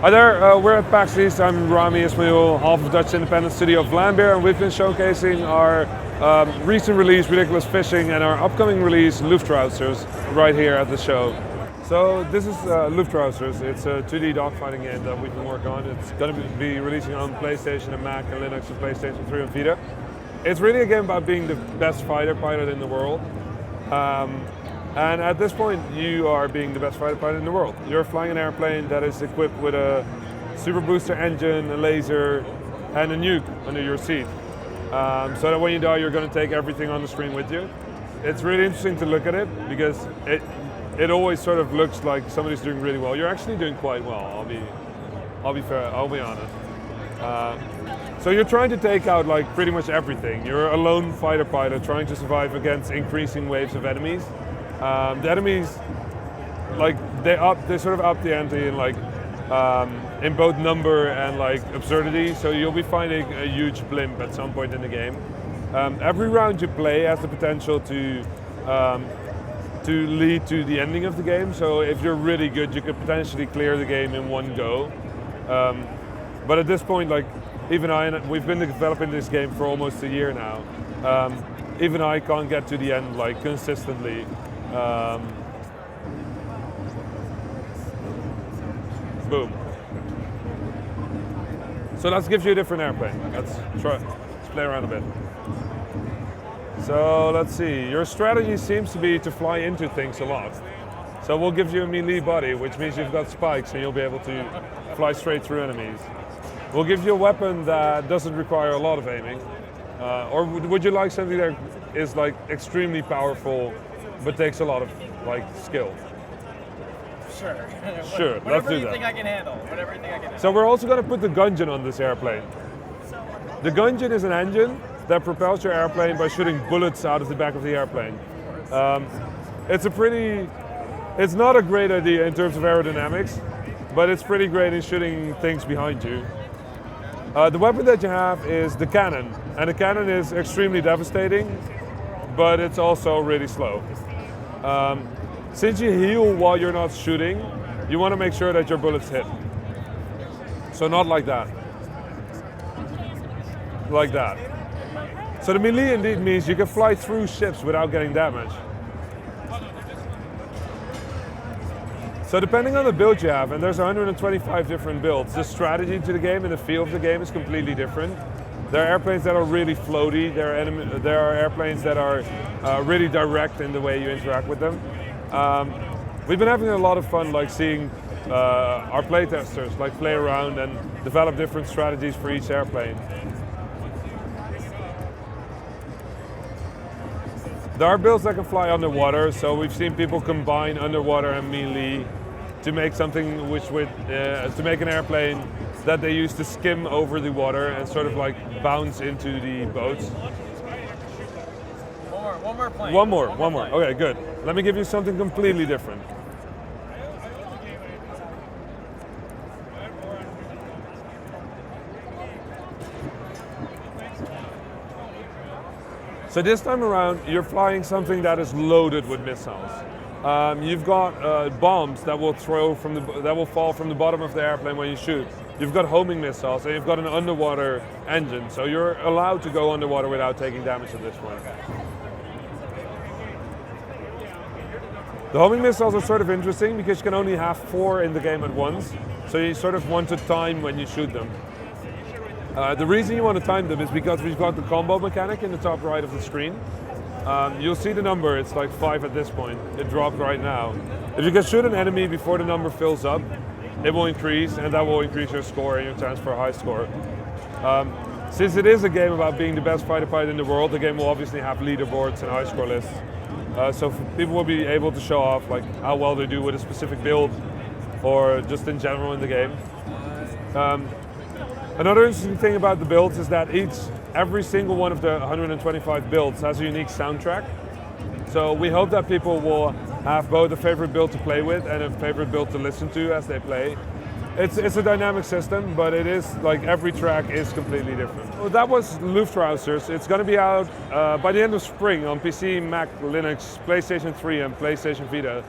Hi there, we're at PAXEast. I'm Rami Ismail, half of Dutch independent studio Vlambeer, and we've been showcasing our recent release, Ridiculous Fishing, and our upcoming release, Luftrausers, right here at the show. So this is Luftrausers. It's a 2D dogfighting game that we've been working on. It's going to be releasing on PlayStation and Mac and Linux and PlayStation 3 and Vita. It's really a game about being the best fighter pilot in the world. And at this point, you are being the best fighter pilot in the world. You're flying an airplane that is equipped with a super booster engine, a laser, and a nuke under your seat. So that when you die, you're going to take everything on the screen with you. It's really interesting to look at it because it always sort of looks like somebody's doing really well. You're actually doing quite well. I'll be fair. I'll be honest. So you're trying to take out like pretty much everything. You're a lone fighter pilot trying to survive against increasing waves of enemies. The enemies, like they sort of up the ante in like in both number and like absurdity. So you'll be finding a huge blimp at some point in the game. Every round you play has the potential to lead to the ending of the game. So if you're really good, you could potentially clear the game in one go. But at this point, like even we've been developing this game for almost a year now. Even I can't get to the end like consistently. Boom. So let's give you a different airplane. Let's play around a bit. So let's see, your strategy seems to be to fly into things a lot. So we'll give you a melee body, which means you've got spikes and you'll be able to fly straight through enemies. We'll give you a weapon that doesn't require a lot of aiming. Or would you like something that is like extremely powerful but takes a lot of like skill? Sure. Sure, let's do that. Whatever you think I can handle. So we're also going to put the Gungeon on this airplane. The Gungeon is an engine that propels your airplane by shooting bullets out of the back of the airplane. It's not a great idea in terms of aerodynamics, but it's pretty great in shooting things behind you. The weapon that you have is the cannon, and the cannon is extremely devastating, but it's also really slow. Since you heal while you're not shooting, you want to make sure that your bullets hit. So not like that. Like that. So the melee indeed means you can fly through ships without getting damaged. So depending on the build you have, and there's 125 different builds, the strategy to the game and the feel of the game is completely different. There are airplanes that are really floaty, there are airplanes that are really direct in the way you interact with them. We've been having a lot of fun like seeing our playtesters like play around and develop different strategies for each airplane. There are builds that can fly underwater, so we've seen people combine underwater and melee to make something to make an airplane that they use to skim over the water and sort of like bounce into the boats. One more plane. One more. Okay, good. Let me give you something completely different. So this time around, you're flying something that is loaded with missiles. You've got bombs that will fall from the bottom of the airplane when you shoot. You've got homing missiles, and you've got an underwater engine. So you're allowed to go underwater without taking damage at this point. The homing missiles are sort of interesting because you can only have 4 in the game at once. So you sort of want to time when you shoot them. The reason you want to time them is because we've got the combo mechanic in the top right of the screen. You'll see the number, it's like 5 at this point. It dropped right now. If you can shoot an enemy before the number fills up, it will increase, and that will increase your score and your chance for a high score. Since it is a game about being the best fighter pilot in the world, the game will obviously have leaderboards and high score lists. So people will be able to show off like how well they do with a specific build or just in general in the game. Another interesting thing about the builds is that every single one of the 125 builds has a unique soundtrack. So we hope that people will have both a favorite build to play with and a favorite build to listen to as they play. It's a dynamic system, but it is like every track is completely different. Well, that was Luftrausers. It's going to be out by the end of spring on PC, Mac, Linux, PlayStation 3 and PlayStation Vita.